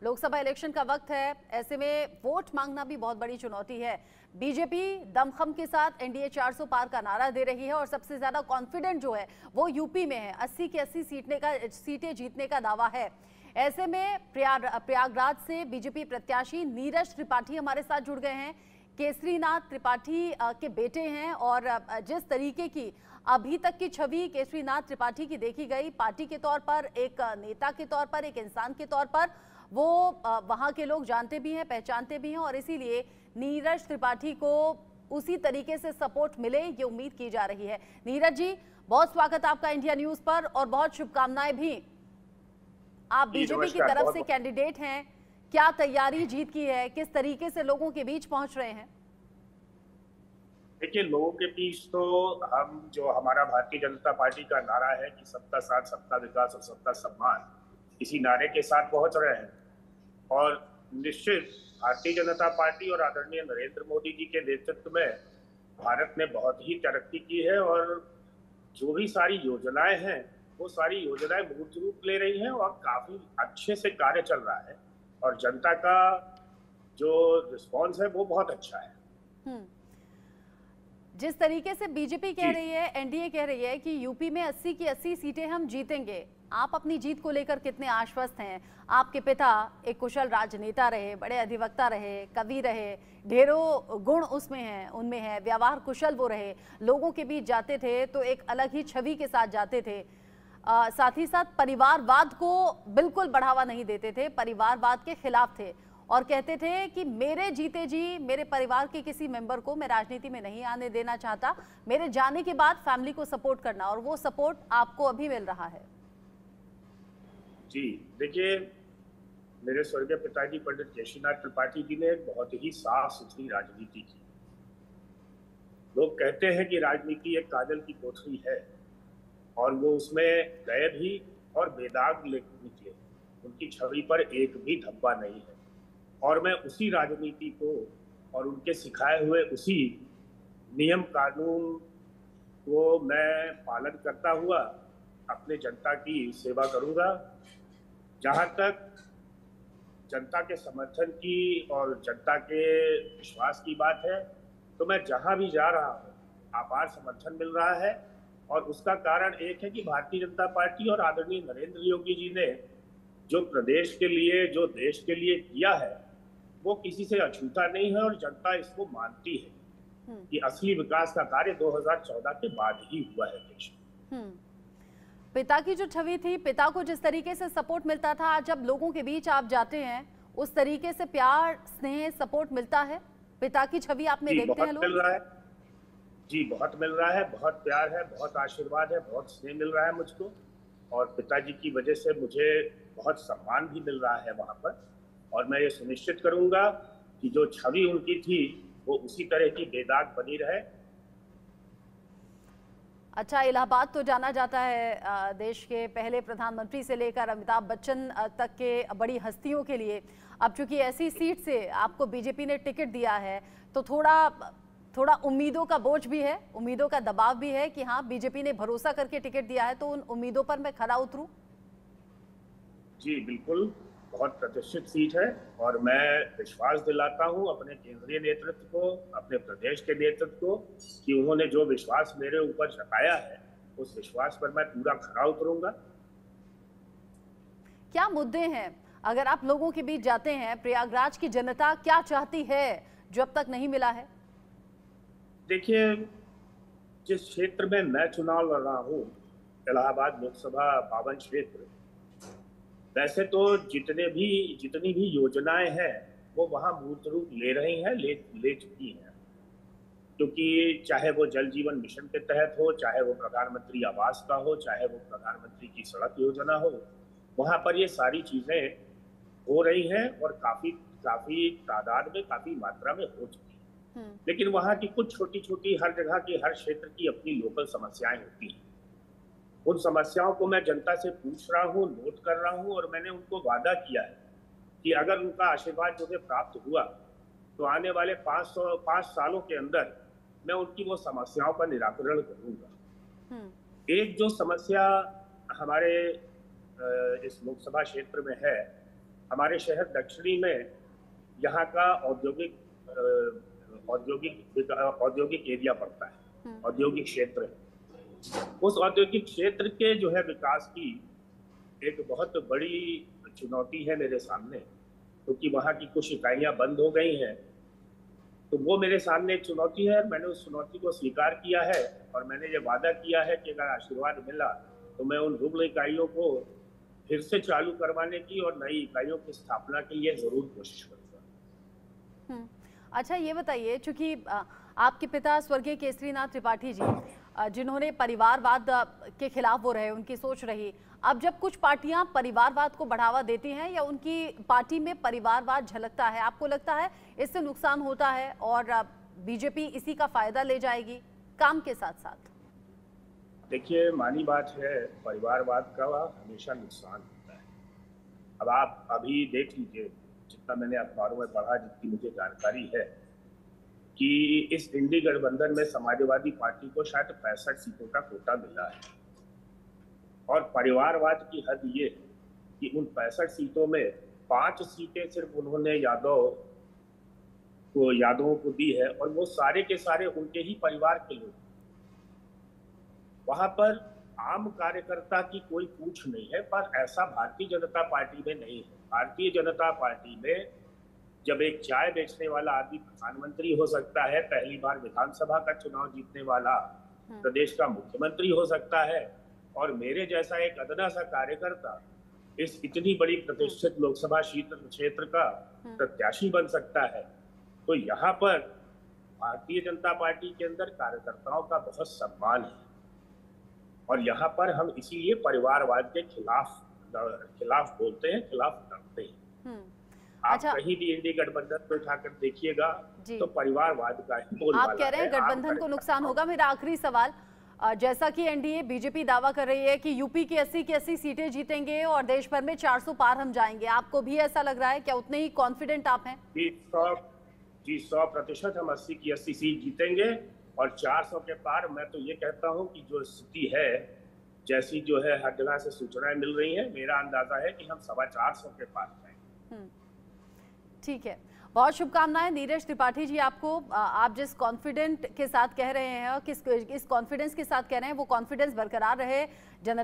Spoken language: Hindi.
लोकसभा इलेक्शन का वक्त है, ऐसे में वोट मांगना भी बहुत बड़ी चुनौती है। बीजेपी दमखम के साथ एनडीए 400 पार का नारा दे रही है और सबसे ज्यादा कॉन्फिडेंट जो है वो यूपी में है। 80 की 80 सीटें जीतने का दावा है। ऐसे में प्रयागराज से बीजेपी प्रत्याशी नीरज त्रिपाठी हमारे साथ जुड़ गए हैं। केसरीनाथ त्रिपाठी के बेटे हैं और जिस तरीके की अभी तक की छवि केसरीनाथ त्रिपाठी की देखी गई, पार्टी के तौर पर, एक नेता के तौर पर, एक इंसान के तौर पर, वो वहां के लोग जानते भी हैं, पहचानते भी हैं और इसीलिए नीरज त्रिपाठी को उसी तरीके से सपोर्ट मिले ये उम्मीद की जा रही है। नीरज जी, बहुत स्वागत आपका इंडिया न्यूज पर और बहुत शुभकामनाएं भी। आप बीजेपी की तरफ से कैंडिडेट हैं, क्या तैयारी जीत की है, किस तरीके से लोगों के बीच पहुंच रहे हैं? देखिए, लोगों के बीच तो हम जो हमारा भारतीय जनता पार्टी का नारा है कि सबका साथ, सबका विकास और सबका सम्मान, इसी नारे के साथ पहुंच रहे हैं। और निश्चित भारतीय जनता पार्टी और आदरणीय नरेंद्र मोदी जी के नेतृत्व में भारत ने बहुत ही तरक्की की है और जो भी सारी योजनाएं हैं वो सारी योजनाएं मूर्त रूप ले रही हैं और काफी अच्छे से कार्य चल रहा है और जनता का जो रिस्पॉन्स है वो बहुत अच्छा है। जिस तरीके से बीजेपी कह रही है, एनडीए कह रही है कि यूपी में 80 की 80 सीटें हम जीतेंगे, आप अपनी जीत को लेकर कितने आश्वस्त हैं? आपके पिता एक कुशल राजनेता रहे, बड़े अधिवक्ता रहे, कवि रहे, ढेरों गुण उसमें हैं, उनमें है, व्यवहार कुशल वो रहे, लोगों के बीच जाते थे तो एक अलग ही छवि के साथ जाते थे। साथ ही साथ परिवारवाद को बिल्कुल बढ़ावा नहीं देते थे, परिवारवाद के खिलाफ थे और कहते थे कि मेरे जीते जी मेरे परिवार के किसी मेंबर को मैं राजनीति में नहीं आने देना चाहता, मेरे जाने के बाद फैमिली को सपोर्ट करना, और वो सपोर्ट आपको अभी मिल रहा है। जी देखिए, मेरे स्वर्गीय पिताजी पंडित केशरीनाथ त्रिपाठी जी ने एक बहुत ही साफ सुथरी राजनीति की। लोग कहते हैं कि राजनीति एक काजल की कोठरी है और वो उसमें गए भी और बेदाग निकले, उनकी छवि पर एक भी धब्बा नहीं है। और मैं उसी राजनीति को और उनके सिखाए हुए उसी नियम कानून को मैं पालन करता हुआ अपने जनता की सेवा करूंगा। जहां तक जनता के समर्थन की और जनता के विश्वास की बात है, तो मैं जहां भी जा रहा हूं अपार समर्थन मिल रहा है और उसका कारण एक है कि भारतीय जनता पार्टी और आदरणीय नरेंद्र योगी जी ने जो प्रदेश के लिए, जो देश के लिए किया है, वो किसी से अछूता नहीं है और जनता इसको मानती है कि असली विकास का कार्य 2014 के बाद ही हुआ है देश में। पिता की जो छवि थी, पिता को जिस तरीके से सपोर्ट मिलता था, आज जब लोगों के बीच आप जाते हैं उस तरीके से प्यार, स्नेह, सपोर्ट मिलता है? पिता की छवि आप में देखते हैं लोग? मिल रहा है जी, बहुत मिल रहा है, बहुत प्यार है, बहुत आशीर्वाद है, बहुत स्नेह मिल रहा है मुझको और पिताजी की वजह से मुझे बहुत सम्मान भी मिल रहा है वहां पर। और मैं ये सुनिश्चित करूंगा कि जो छवि उनकी थी वो उसी तरह की बेदाग बनी रहे। अच्छा, इलाहाबाद तो जाना जाता है देश के पहले प्रधानमंत्री से लेकर अमिताभ बच्चन तक के बड़ी हस्तियों के लिए। अब चूंकि ऐसी सीट से आपको बीजेपी ने टिकट दिया है तो थोड़ा उम्मीदों का बोझ भी है, उम्मीदों का दबाव भी है कि हाँ, बीजेपी ने भरोसा करके टिकट दिया है तो उन उम्मीदों पर मैं खरा उतरूं। जी बिल्कुल, बहुत प्रतिष्ठित सीट है और मैं विश्वास दिलाता हूं अपने केंद्रीय नेतृत्व को, अपने प्रदेश के नेतृत्व को कि उन्होंने जो विश्वास मेरे ऊपर जताया है उस विश्वास पर मैं पूरा खरा उतरूंगा। क्या मुद्दे हैं, अगर आप लोगों के बीच जाते हैं, प्रयागराज की जनता क्या चाहती है जो अब तक नहीं मिला है? देखिए, जिस क्षेत्र में मैं चुनाव लड़ रहा हूँ, इलाहाबाद लोकसभा 52 क्षेत्र, वैसे तो जितनी भी योजनाएं हैं वो वहां मूर्त रूप ले रही हैं, ले चुकी हैं। क्योंकि चाहे वो जल जीवन मिशन के तहत हो, चाहे वो प्रधानमंत्री आवास का हो, चाहे वो प्रधानमंत्री की सड़क योजना हो, वहां पर ये सारी चीजें हो रही हैं और काफी तादाद में, काफी मात्रा में हो चुकी है। लेकिन वहां की कुछ छोटी छोटी, हर जगह की, हर क्षेत्र की अपनी लोकल समस्याएं होती हैं। उन समस्याओं को मैं जनता से पूछ रहा हूँ, नोट कर रहा हूँ और मैंने उनको वादा किया है कि अगर उनका आशीर्वाद मुझे प्राप्त हुआ तो आने वाले 5 सालों के अंदर मैं उनकी वो समस्याओं का निराकरण करूंगा। एक जो समस्या हमारे इस लोकसभा क्षेत्र में है हमारे शहर दक्षिणी में यहाँ का औद्योगिक एरिया पड़ता है, औद्योगिक क्षेत्र है। उस औद्योगिक क्षेत्र के जो है विकास की एक बहुत बड़ी चुनौती है मेरे सामने, क्योंकि वहाँ की कुछ इकाइयाँ बंद हो गई हैं। तो वो मेरे सामने एक चुनौती है। मैंने उस चुनौती को स्वीकार किया है और मैंने ये वादा किया है कि अगर आशीर्वाद मिला तो मैं उन रुग्ण इकाइयों को फिर से चालू करवाने की और नई इकाइयों की स्थापना के लिए जरूर कोशिश करूंगा। अच्छा, ये बताइए, चूंकि आपके पिता स्वर्गीय केसरीनाथ त्रिपाठी जी, जिन्होंने परिवारवाद के खिलाफ वो रहे, उनकी सोच रही, अब जब कुछ पार्टियां परिवारवाद को बढ़ावा देती हैं या उनकी पार्टी में परिवारवाद झलकता है, आपको लगता है इससे नुकसान होता है और बीजेपी इसी का फायदा ले जाएगी काम के साथ साथ? देखिए, मानी बात है, परिवारवाद का हमेशा नुकसान होता है। अब आप अभी देख लीजिए, जितना मैंने अखबारों में पढ़ा, जितनी मुझे जानकारी है कि इस इंडी गठबंधन में समाजवादी पार्टी को शायद 65 सीटों का कोटा मिला है और परिवारवाद की हद ये है कि उन 65 सीटों में 5 सीटें सिर्फ उन्होंने यादवों को दी है और वो सारे के सारे उनके ही परिवार के लोग। वहां पर आम कार्यकर्ता की कोई पूछ नहीं है, पर ऐसा भारतीय जनता पार्टी में नहीं है। भारतीय जनता पार्टी में जब एक चाय बेचने वाला आदमी प्रधानमंत्री हो सकता है, पहली बार विधानसभा का चुनाव जीतने वाला प्रदेश का मुख्यमंत्री हो सकता है, और मेरे जैसा एक अदना सा कार्यकर्ता इस इतनी बड़ी प्रतिष्ठित लोकसभा क्षेत्र का प्रत्याशी बन सकता है, तो यहाँ पर भारतीय जनता पार्टी के अंदर कार्यकर्ताओं का बहुत सम्मान है और यहाँ पर हम इसीलिए परिवारवाद के खिलाफ बोलते हैं, खिलाफ लड़ते हैं। आप कहीं भी इंडी गठबंधन को उठाकर देखिएगा तो परिवारवाद का ही बोलबाला है। आप कह रहे हैं गठबंधन को नुकसान होगा। मेरा आखिरी सवाल, जैसा कि एनडीए बीजेपी दावा कर रही है कि यूपी की 80 की 80 सीटें जीतेंगे और देश भर में 400 पार हम जाएंगे, आपको भी ऐसा लग रहा है? क्या उतने ही कॉन्फिडेंट आप हैं? जी 100% हम 80 की 80 सीट जीतेंगे और 400 के पार। मैं तो ये कहता हूँ कि जो स्थिति है, जैसी जो है हर जगह से सूचनाएं मिल रही हैं, मेरा अंदाजा है कि हम 450 के पार जाएंगे। ठीक है, बहुत शुभकामनाएं नीरज त्रिपाठी जी आपको। आप जिस कॉन्फिडेंट के साथ कह रहे हैं, किस कॉन्फिडेंस के साथ कह रहे हैं, वो कॉन्फिडेंस बरकरार रहे। जनता